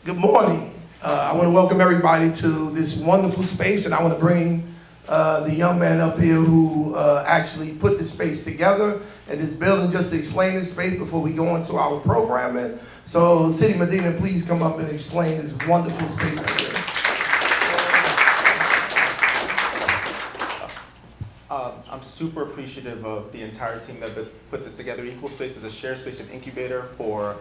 Good morning. I want to welcome everybody to this wonderful space, and I want to bring the young man up here who actually put this space together and this building, just to explain this space before we go into our programming. So, City Medina, please come up and explain this wonderful space right here. I'm super appreciative of the entire team that put this together. Equal Space is a shared space and incubator for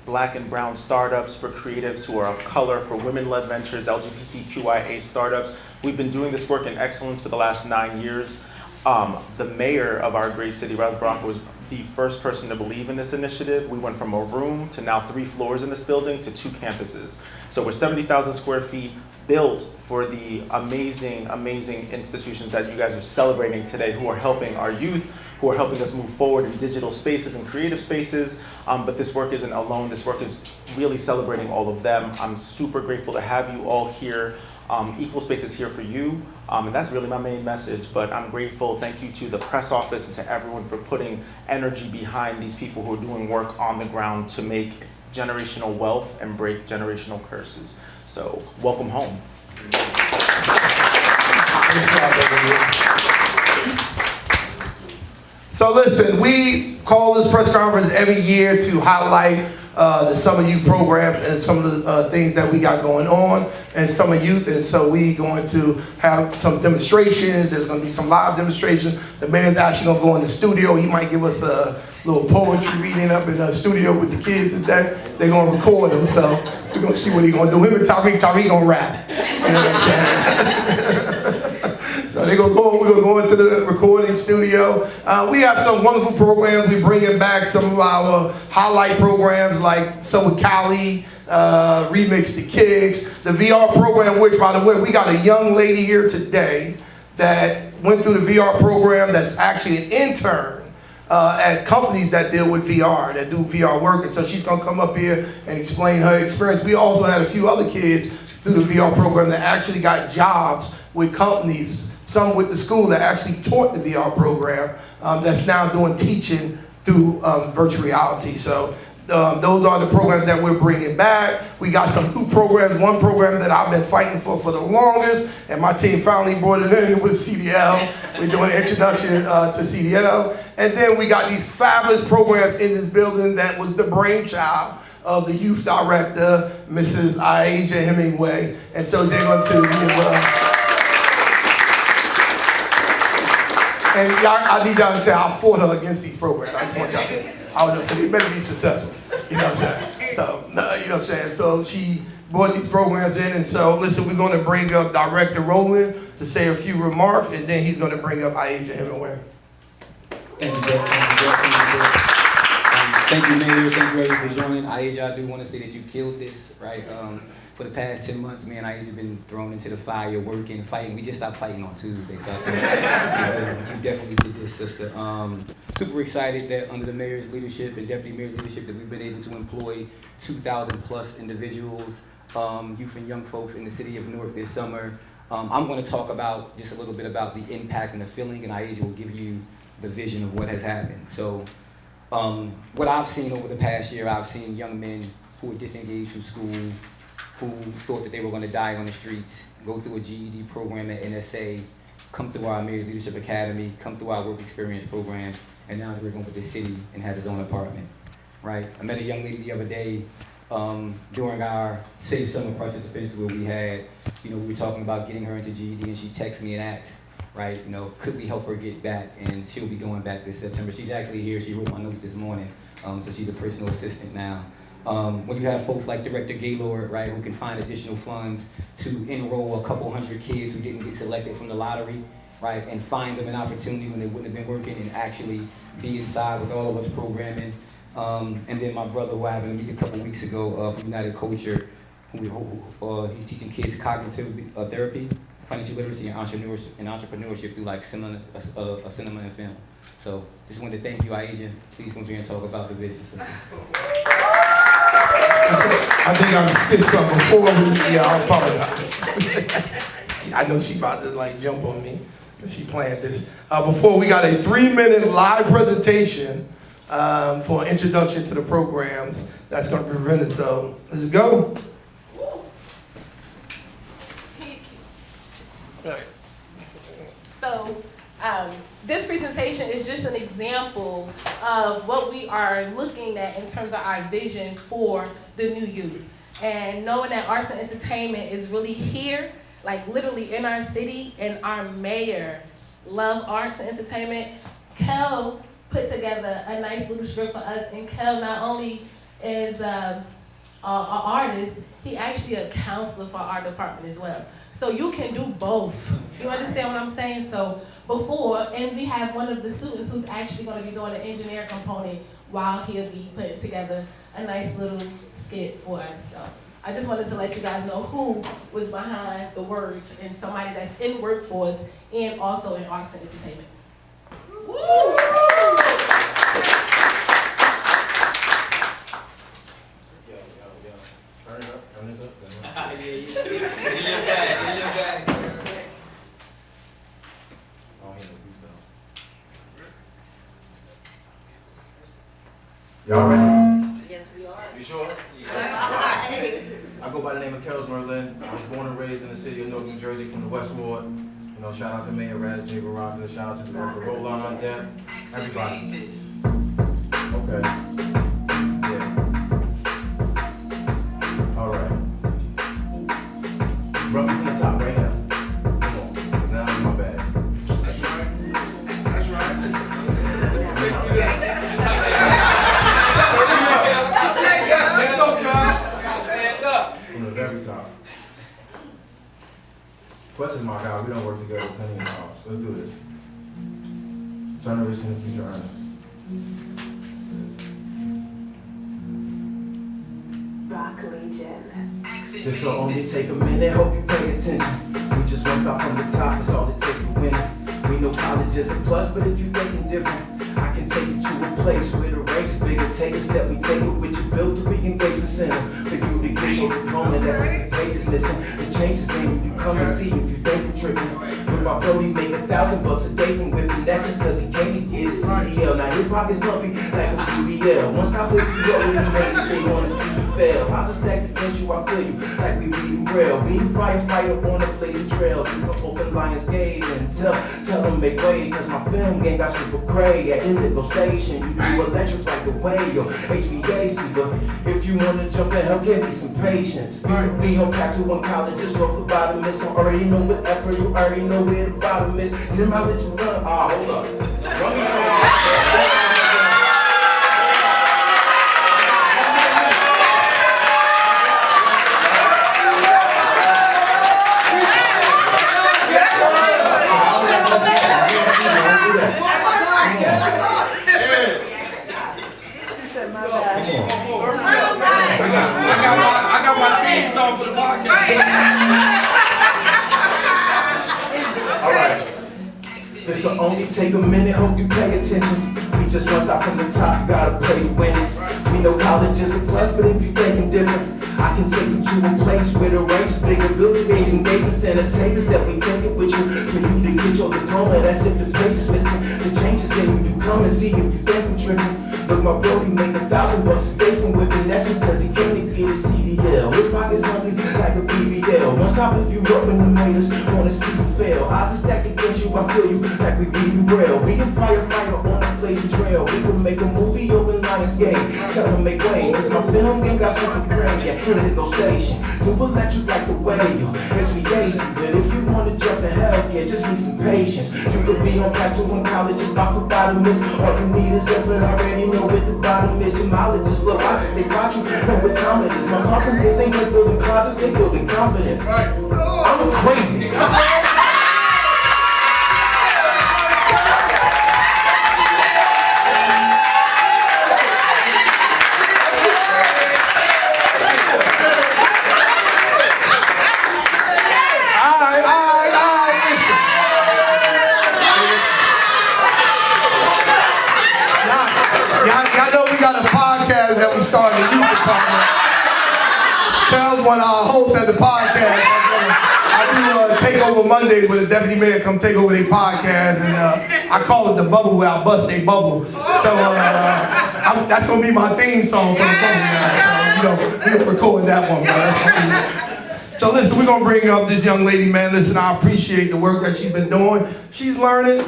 Black and brown startups, for creatives who are of color, for women-led ventures, LGBTQIA startups. We've been doing this work in excellence for the last 9 years. The mayor of our great city, Ras Baraka, was the first person to believe in this initiative. We went from a room to now 3 floors in this building to 2 campuses. So we're 70,000 square feet, built for the amazing, amazing institutions that you guys are celebrating today, who are helping our youth, who are helping us move forward in digital spaces and creative spaces. But this work isn't alone. This work is really celebrating all of them. I'm super grateful to have you all here. Equal Space is here for you, and that's really my main message, but I'm grateful. Thank you to the press office and to everyone for putting energy behind these people who are doing work on the ground to make generational wealth and break generational curses. So, welcome home. So listen, we call this press conference every year to highlight the summer youth programs and some of the things that we got going on in summer youth. And so we going to have some demonstrations. There's going to be some live demonstrations. The mayor's actually going to go in the studio. He might give us a little poetry reading up in the studio with the kids and that. They're going to record themselves. We're going to see what he's going to do. Him and Tariq going to rap. You know what I'm saying? So we're going to go into the recording studio. We have some wonderful programs. We're bringing back some of our highlight programs like So with Cali, Remix the Kicks, the VR program, which, by the way, we got a young lady here today that went through the VR program that's actually an intern at companies that deal with VR, that do VR work. And so she's going to come up here and explain her experience. We also had a few other kids through the VR program that actually got jobs with companies, some with the school that actually taught the VR program, that's now doing teaching through virtual reality. So those are the programs that we're bringing back. We got some new programs. One program that I've been fighting for the longest, and my team finally brought it in, with CDL. We're doing an introduction to CDL. And then we got these fabulous programs in this building that was the brainchild of the youth director, Mrs. Aisha Hemingway. And so they're going to give and I need y'all to say I fought her against these programs. I just want y'all to say they better be successful. You know what I'm saying? So, you know what I'm saying? So she brought these programs in, and so listen, we're going to bring up Director Rowland to say a few remarks, and then he's going to bring up Aisha Hemingway. Thank you, Jeff. Thank you, Mayor. Thank you, everybody, for joining. Aisha, I do want to say that you killed this, right? For the past 10 months, me and Aisha have been thrown into the fire, working, fighting. We just stopped fighting on Tuesday, so I think you definitely did this, sister. Super excited that under the mayor's leadership and deputy mayor's leadership that we've been able to employ 2,000 plus individuals, youth and young folks in the city of Newark this summer. I'm going to talk about just a little bit about the impact and the feeling, and Aisha will give you the vision of what has happened. So what I've seen over the past year, I've seen young men who are disengaged from school, who thought that they were going to die on the streets, go through a GED program at NSA, come through our Mayor's Leadership Academy, come through our work experience program, and now he's working with the city and has his own apartment, right? I met a young lady the other day during our Safe Summer participants where we had, we were talking about getting her into GED, and she texted me and asked, right, could we help her get back? And she'll be going back this September. She's actually here. She wrote my notes this morning, so she's a personal assistant now. When you have folks like Director Gaylord, right, who can find additional funds to enroll a couple hundred kids who didn't get selected from the lottery, right, and find them an opportunity when they wouldn't have been working and actually be inside with all of us programming. And then my brother, who I happened to meet a couple weeks ago from United Culture, he's teaching kids cognitive therapy, financial literacy, and entrepreneurship through like cinema and film. So just wanted to thank you, Aisha. Please come here and talk about the vision. I think I'm gonna skip something before we, I apologize. I know she about to jump on me, but she planned this. Before we got a 3-minute live presentation for an introduction to the programs that's going to be presented. So let's go. So this presentation is just an example of what we are looking at in terms of our vision for the new youth. And knowing that arts and entertainment is really here, like literally in our city, and our mayor love arts and entertainment, Kel put together a nice little script for us. And Kel not only is an artist, he actually a counselor for our department as well. So you can do both. You understand what I'm saying? So and we have one of the students who's actually going to be doing the engineer component while he'll be putting together a nice little skit for us. So I just wanted to let you guys know who was behind the words and somebody that's in workforce and also in arts and entertainment. Woo! Turn it up, turn this up. Y'all ready? Yes, we are. You sure? I go by the name of Kels Merlin. I was born and raised in the city of Newark, New Jersey, from the West Ward. You know, shout out to Mayor Raz, J. Baraka, shout out to the worker, Roll on Deck, everybody. Okay. Yeah. All right. Run me from the top right now. Come on. Now I'm in my bag. That's right. That's right. From the very top. Quest is my guy. We don't work together plenty of times. Let's do this. Turn the risk in the future earnest. This'll only take a minute, hope you pay attention. We just won't stop from the top, it's all it takes to win it. We know college is a plus, but if you thinking different, I can take you to a place where the range is bigger. Take a step, we take it with you, build the re-engagement center. For you to get your diploma, that's if the pages missing. The changes in you come and see if you think you're tripping. With my bro, he make $1,000 a day from whipping. That's just cause he came to get his CDL. Now his pocket's lumpy like a BBL. Once I flip you up, when he made it, they wanna see you fail. How's it stacked against you? I feel you like we reading braille. Be a firefighter on the blazing trails. You can open Lions Gate and tell them make way. Cause my film game got super cray. At Indigo Station, you do electric like the way or HVAC. But if you wanna jump in, hell, give me some patience. You could be on pack to one college, just rough about a miss. I already know what effort, you already know where the bottom is. Then I let you run. Ah, hold up. Run me from I got my theme song for the podcast. All right. This'll only take a minute, hope you pay attention. We just won't stop from the top, you gotta play to win it. We know college is a plus, but if you thinking different, I can take you to a place where the range is bigger. Build the range engagement center, take a step, we take it with you. For you to get your diploma, that's if the page is missing. The changes in you come and see if you think I'm tripping. Look, my bro, he make $1,000 a day from whipping. That's just cause he came to get his CDL. His pocket's lumpy like a BBL. Won't stop if you up when the haters wanna see you fail. Eyes are stacked against you, I feel you like we reading braille. Be a firefighter on the blazing trail. We could make a movie open Lions Gate. Tell them make way, cause my film game got super great. Yeah, Indigo Station, you electric like the way yo HVAC. But if you wanna jump in healthcare, just need some patience. You could be on pack to one college, just not for bottomless. All you need is effort, already know what the bottom is. Your mileage just look like they spot you, know what time it is. My confidence ain't just building closets, they building confidence. I'm crazy. Y'all know we got a podcast that we started in the youth department. Kel's one of our hosts at the podcast. I do take over Mondays with the deputy mayor come take over their podcast, and I call it the bubble where I bust a bubble. So that's gonna be my theme song for the bubble guys. So we'll record that one, man. So listen, we're gonna bring up this young lady, man. Listen, I appreciate the work that she's been doing. She's learning,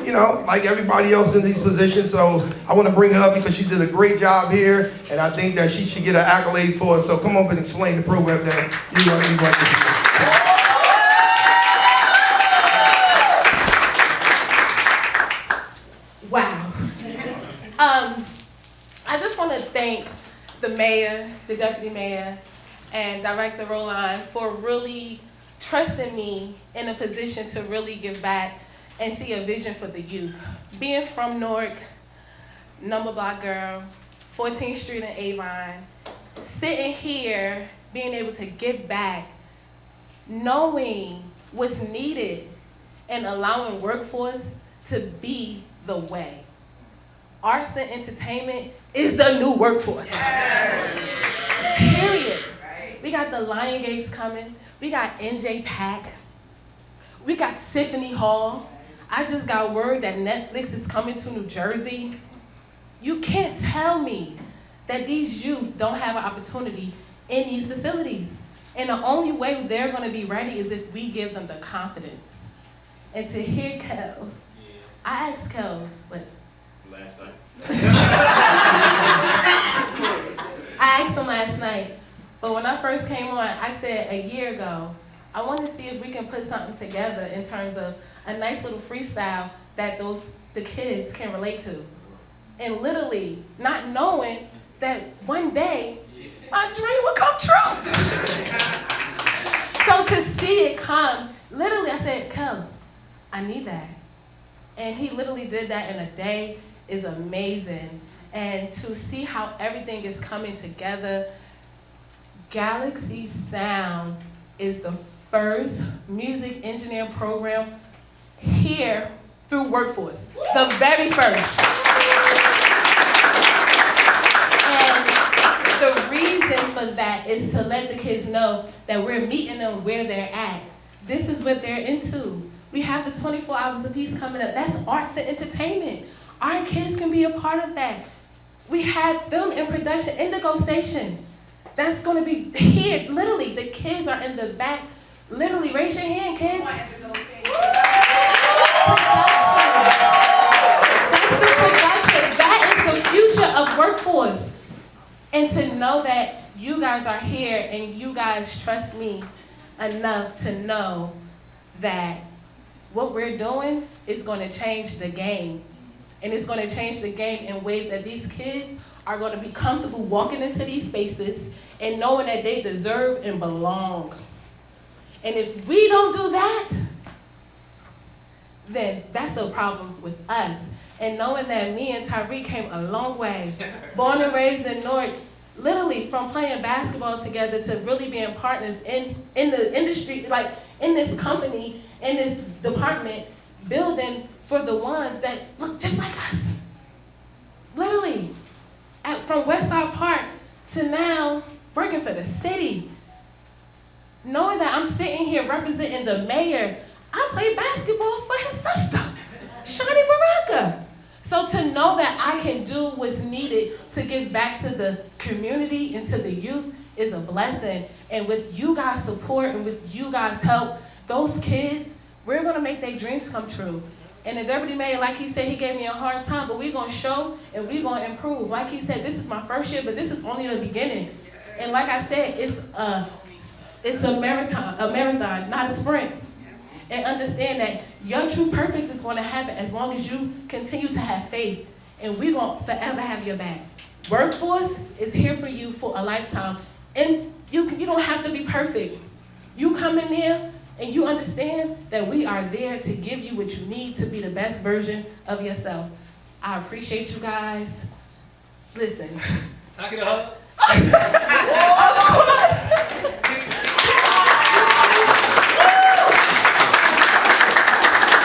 like everybody else in these positions. So I want to bring her up because she did a great job here, and I think that she should get an accolade for it. So come up and explain the program that you want to do. Wow. I just want to thank the mayor, the deputy mayor, and Director Roland for really trusting me in a position to really give back and see a vision for the youth. Being from Newark, number block girl, 14th Street in Avon, sitting here, being able to give back, knowing what's needed, and allowing workforce to be the way. Arts and entertainment is the new workforce. Period. We got the Lion Gates coming. We got NJ Pack. We got Symphony Hall. I just got word that Netflix is coming to New Jersey. You can't tell me that these youth don't have an opportunity in these facilities. And the only way they're gonna be ready is if we give them the confidence. And to hear Kels, I asked Kels, what? Last night. I asked him last night, but when I first came on, I said a year ago, I want to see if we can put something together in terms of a nice little freestyle that the kids can relate to. And literally not knowing that one day my dream would come true. So to see it come, literally I said, Kels, I need that. And he literally did that in a day. Is amazing. And to see how everything is coming together, Galaxy Sounds is the first music engineering program here through Workforce. The very first. And the reason for that is to let the kids know that we're meeting them where they're at. This is what they're into. We have the 24 hours a piece coming up. That's arts and entertainment. Our kids can be a part of that. We have film and production, Indigo Station. That's gonna be here, literally. The kids are in the back. Literally, raise your hand, kids. That's the production. That is the future of Workforce. And to know that you guys are here and you guys trust me enough to know that what we're doing is gonna change the game. And it's going to change the game in ways that these kids are going to be comfortable walking into these spaces and knowing that they deserve and belong. And if we don't do that, then that's a problem with us. And knowing that me and Tyreek came a long way, born and raised in Newark, literally from playing basketball together to really being partners in the industry, like in this company, in this department, building for the ones that look just like us. Literally, from Westside Park to now working for the city. Knowing that I'm sitting here representing the mayor, I play basketball for his sister, Shani Baraka. So to know that I can do what's needed to give back to the community and to the youth is a blessing. And with you guys' support and with you guys' help, those kids, we're gonna make their dreams come true. And the deputy mayor, like he said, he gave me a hard time, but we're gonna show and we're gonna improve. Like he said, this is my first year, but this is only the beginning. And like I said, it's a marathon, not a sprint. And understand that your true purpose is gonna happen as long as you continue to have faith. And we're gonna forever have your back. Workforce is here for you for a lifetime. And you don't have to be perfect. You come in there, and you understand that we are there to give you what you need to be the best version of yourself. I appreciate you guys. Listen. Can I get a hug?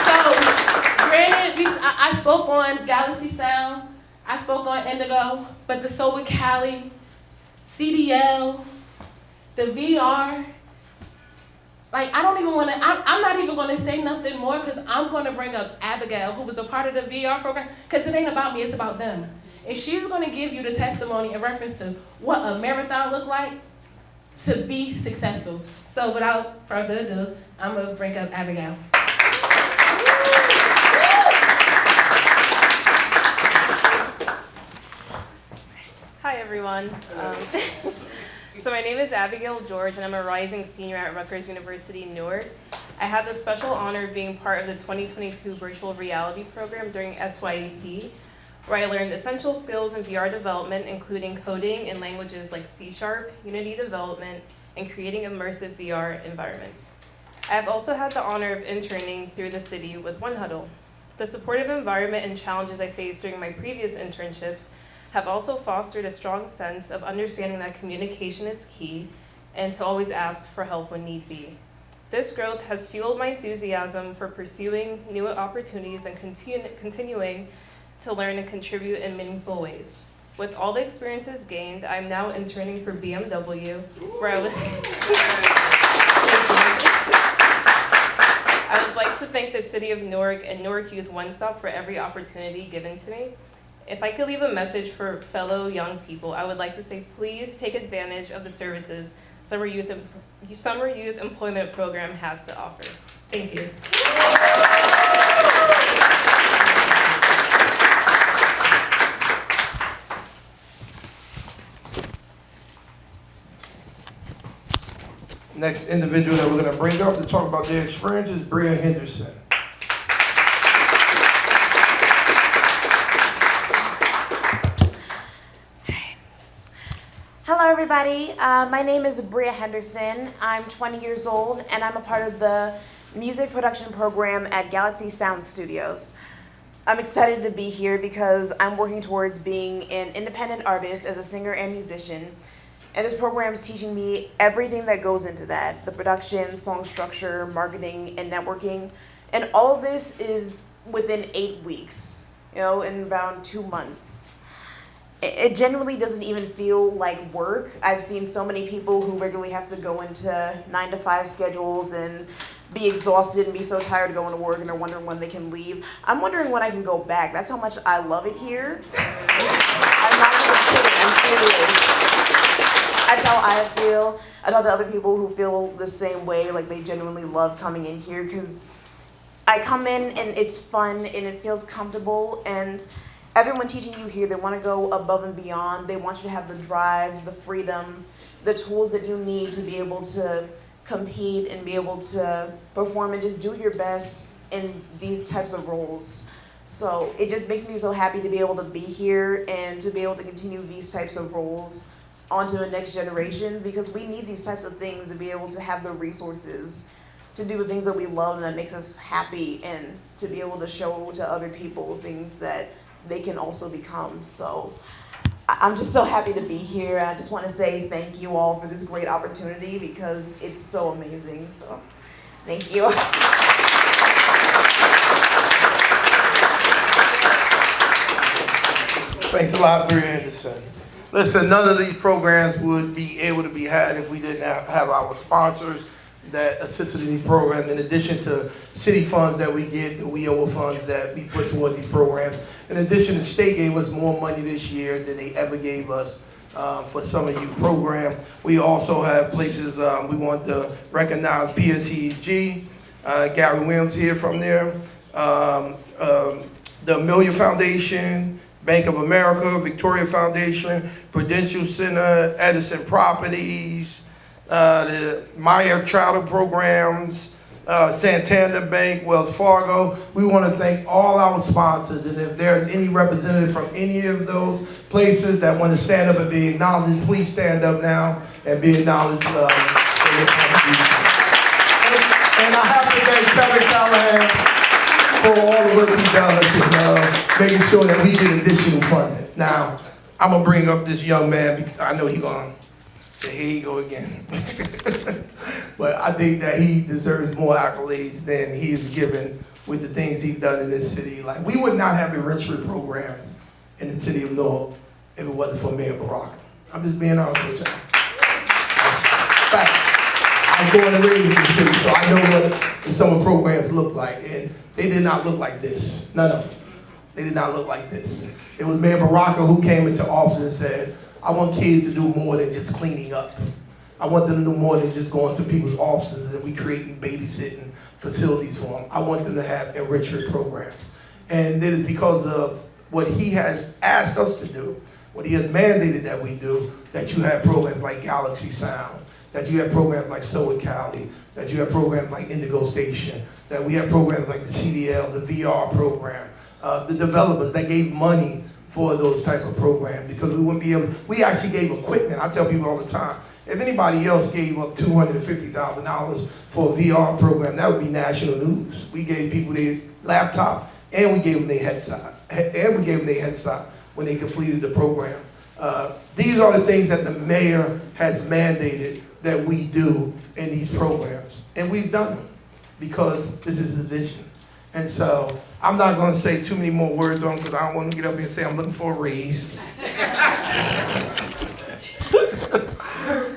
So, granted, I spoke on Galaxy Sound, I spoke on Indigo, but the So with Cali, CDL, the VR, like, I don't even want to, I'm not even going to say nothing more because I'm going to bring up Abigail, who was a part of the VR program, because it ain't about me, it's about them. And she's going to give you the testimony in reference to what a marathon looked like to be successful. So without further ado, I'm going to bring up Abigail. Hi, everyone. So my name is Abigail George, and I'm a rising senior at Rutgers University, Newark. I had the special honor of being part of the 2022 virtual reality program during SYEP, where I learned essential skills in VR development, including coding in languages like C#, Unity development, and creating immersive VR environments. I have also had the honor of interning through the city with One Huddle. The supportive environment and challenges I faced during my previous internships have also fostered a strong sense of understanding that communication is key and to always ask for help when need be. This growth has fueled my enthusiasm for pursuing new opportunities and continuing to learn and contribute in meaningful ways. With all the experiences gained, I'm now interning for BMW, where I would like to thank the City of Newark and Newark Youth One Stop for every opportunity given to me. If I could leave a message for fellow young people, I would like to say please take advantage of the services Summer Youth Employment Program has to offer. Thank you. Next individual that we're going to bring up to talk about their experience is Bria Henderson. Hello everybody, my name is Bria Henderson. I'm 20 years old and I'm a part of the music production program at Galaxy Sound Studios. I'm excited to be here because I'm working towards being an independent artist as a singer and musician. And this program is teaching me everything that goes into that, the production, song structure, marketing, and networking. And all of this is within 8 weeks, in around 2 months. It genuinely doesn't even feel like work. I've seen so many people who regularly have to go into 9-to-5 schedules and be exhausted and be so tired of going to work and they're wondering when they can leave. I'm wondering when I can go back. That's how much I love it here. I'm not even kidding, I'm serious. That's how I feel. I know the other people who feel the same way, like they genuinely love coming in here because I come in and it's fun and it feels comfortable, and everyone teaching you here, they want to go above and beyond. They want you to have the drive, the freedom, the tools that you need to be able to compete and be able to perform and just do your best in these types of roles. So it just makes me so happy to be able to be here and to be able to continue these types of roles onto the next generation, because we need these types of things to be able to have the resources to do the things that we love and that makes us happy, and to be able to show to other people things that they can also become. So I'm just so happy to be here. I just want to say thank you all for this great opportunity because it's so amazing. So thank you. Thanks a lot, Bria Henderson. Listen, none of these programs would be able to be had if we didn't have our sponsors that assisted in these programs, in addition to city funds that we get, the WIOA funds that we put toward these programs. In addition, the state gave us more money this year than they ever gave us for Summer Youth Program. We also have places, we want to recognize PSEG, Gary Williams here from there, the Amelia Foundation, Bank of America, Victoria Foundation, Prudential Center, Edison Properties, the Meyer Charter Programs, Santander Bank, Wells Fargo. We want to thank all our sponsors, and if there's any representative from any of those places that want to stand up and be acknowledged, please stand up now and be acknowledged for your contribution. And I have to thank Kevin Callahan for all the work he does in making sure that we get additional funding. Now, I'm going to bring up this young man because I know he's going to say, here you go again. But I think that he deserves more accolades than he is given with the things he's done in this city. Like, we would not have enrichment programs in the city of Newark if it wasn't for Mayor Baraka. I'm just being honest with you. fact. I was born and raised in the city, so I know what the summer programs look like. And they did not look like this. None of them. They did not look like this. It was Mayor Baraka who came into office and said, I want kids to do more than just cleaning up. I want them to do more than just going to people's offices and we creating babysitting facilities for them. I want them to have enrichment programs. And it is because of what he has asked us to do, what he has mandated that we do, that you have programs like Galaxy Sound, that you have programs like SYEP Cali, that you have programs like Indigo Station, that we have programs like the CDL, the VR program, the developers that gave money for those type of programs because we wouldn't be able, we actually gave equipment. I tell people all the time, if anybody else gave up $250,000 for a VR program, that would be national news. We gave people their laptop and we gave them their headset. When they completed the program. These are the things that the mayor has mandated that we do in these programs. And we've done them because this is his vision. And so I'm not going to say too many more words on because I don't want to get up here and say I'm looking for a raise.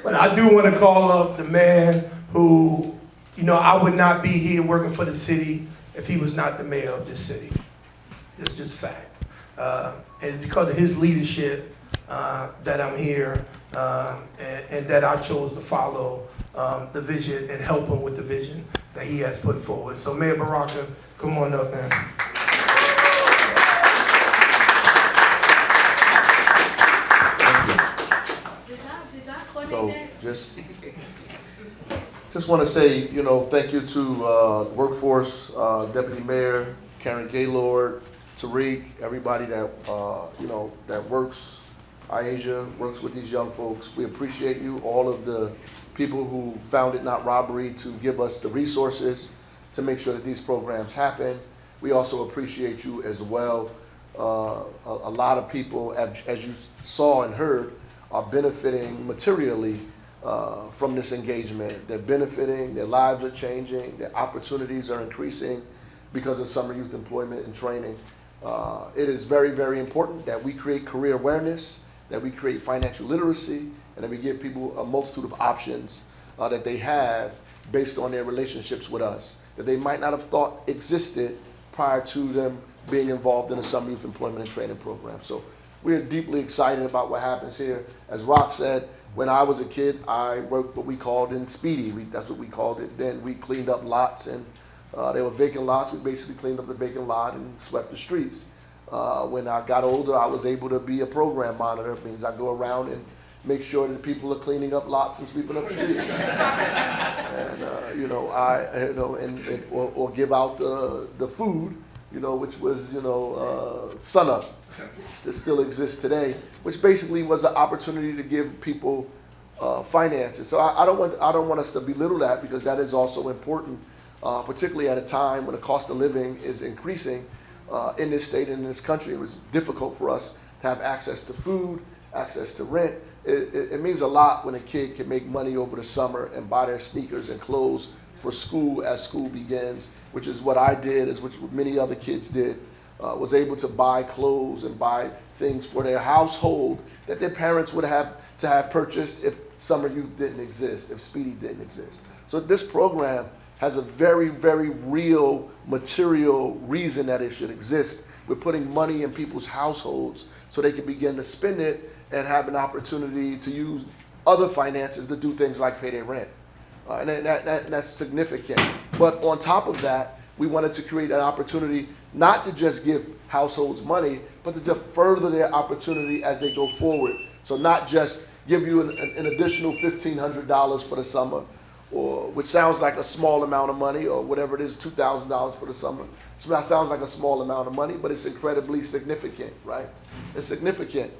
But I do want to call up the man who, you know, I would not be here working for the city if he was not the mayor of this city. It's just fact. And it's because of his leadership that I'm here and that I chose to follow the vision and help him with the vision that he has put forward. So Mayor Baraka, come on up, man. So just want to say, you know, thank you to Workforce, Deputy Mayor, Karen Gaylord, Tariq, everybody that, you know, that works, Asia, works with these young folks. We appreciate you, all of the people who found it not robbery to give us the resources to make sure that these programs happen. We also appreciate you as well. A lot of people, as you saw and heard, are benefiting materially from this engagement. They're benefiting, their lives are changing, their opportunities are increasing because of summer youth employment and training. It is very, very important that we create career awareness, that we create financial literacy, and that we give people a multitude of options that they have based on their relationships with us, that they might not have thought existed prior to them being involved in a summer youth employment and training program. So we're deeply excited about what happens here. As Rock said, when I was a kid, I worked what we called in Speedy. That's what we called it then. We cleaned up lots, and they were vacant lots. We basically cleaned up the vacant lot and swept the streets. When I got older, I was able to be a program monitor. It means I go around and make sure that people are cleaning up lots and sweeping up streets. And you know, or give out the food, you know, which was, you know, Sun Up, that still exists today, which basically was an opportunity to give people finances. So I don't want us to belittle that, because that is also important, particularly at a time when the cost of living is increasing in this state and in this country. It was difficult for us to have access to food, access to rent. It means a lot when a kid can make money over the summer and buy their sneakers and clothes for school as school begins, which is what I did, which many other kids did, was able to buy clothes and buy things for their household that their parents would have to have purchased if summer youth didn't exist, if Speedy didn't exist. So this program has a very, very real material reason that it should exist. We're putting money in people's households so they can begin to spend it and have an opportunity to use other finances to do things like pay their rent. And that's significant. But on top of that, we wanted to create an opportunity not to just give households money, but to just further their opportunity as they go forward. So not just give you an additional $1,500 for the summer, or which sounds like a small amount of money, or whatever it is, $2,000 for the summer. So that sounds like a small amount of money, but it's incredibly significant, right? It's significant.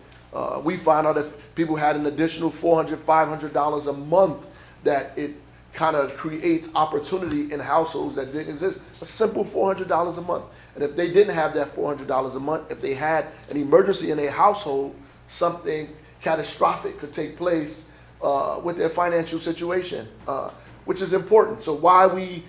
We found out if people had an additional $400, $500 a month, that it kind of creates opportunity in households that didn't exist. A simple $400 a month. And if they didn't have that $400 a month, if they had an emergency in their household, something catastrophic could take place with their financial situation, which is important. So why we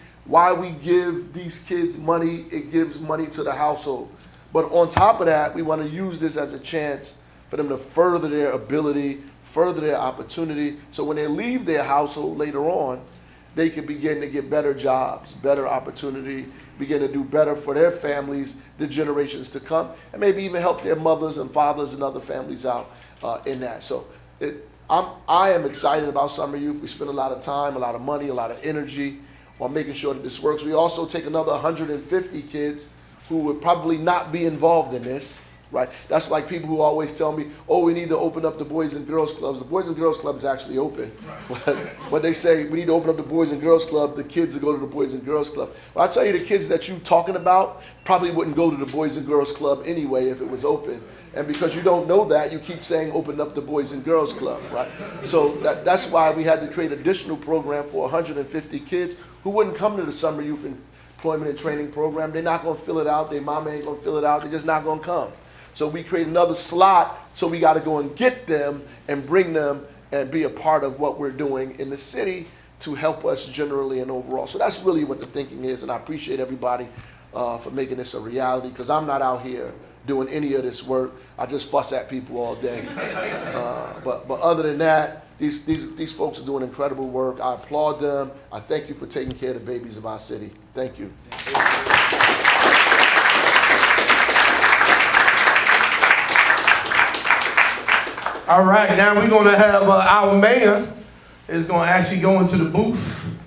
give these kids money, it gives money to the household. But on top of that, we want to use this as a chance for them to further their ability, further their opportunity, so when they leave their household later on, they can begin to get better jobs, better opportunity, begin to do better for their families, the generations to come, and maybe even help their mothers and fathers and other families out in that. So I am excited about Summer Youth. We spend a lot of time, a lot of money, a lot of energy on making sure that this works. We also take another 150 kids who would probably not be involved in this, right? That's like people who always tell me, oh, we need to open up the Boys and Girls Clubs. The Boys and Girls Club is actually open. But they say we need to open up the Boys and Girls Club, the kids will go to the Boys and Girls Club. Well, I tell you, the kids that you're talking about probably wouldn't go to the Boys and Girls Club anyway if it was open. And because you don't know that, you keep saying open up the Boys and Girls Club, right? So that's why we had to create an additional program for 150 kids who wouldn't come to the Summer Youth Employment and Training Program. They're not going to fill it out. Their mama ain't going to fill it out. They're just not going to come. So we create another slot, so we got to go and get them and bring them and be a part of what we're doing in the city to help us generally and overall. So that's really what the thinking is, and I appreciate everybody for making this a reality, because I'm not out here doing any of this work. I just fuss at people all day. But other than that, these folks are doing incredible work. I applaud them. I thank you for taking care of the babies of our city. Thank you. All right, now we're going to have our mayor is going to actually go into the booth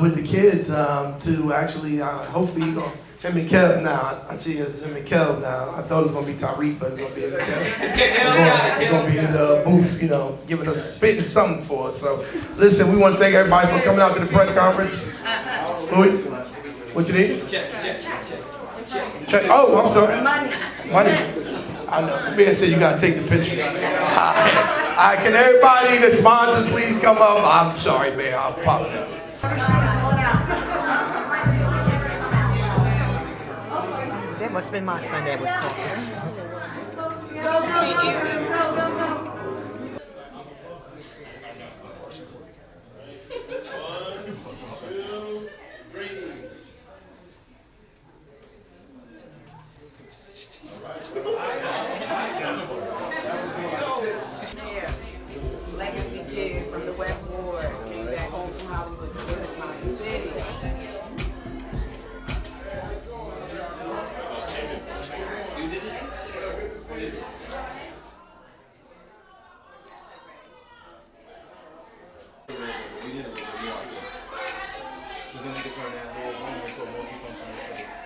with the kids to actually, hopefully he's going to, him and Kev now. I see it's him and Kev now. I thought it was going to be Tariq, but it's going to be him and Kev. He's going to be in the booth, you know, giving us, spitting something for us. So listen, we want to thank everybody for coming out to the press conference. Louis, what you need? Check. Oh, I'm sorry. Money. I know. Man said you gotta take the picture. All right, can everybody, the sponsors, please come up? I'm sorry, man. I'll pop it up. That must have been my son that was Legacy kid from the West Ward, came back home from Hollywood to live in my city. You did it? She's gonna get turned down to a multifunctional space.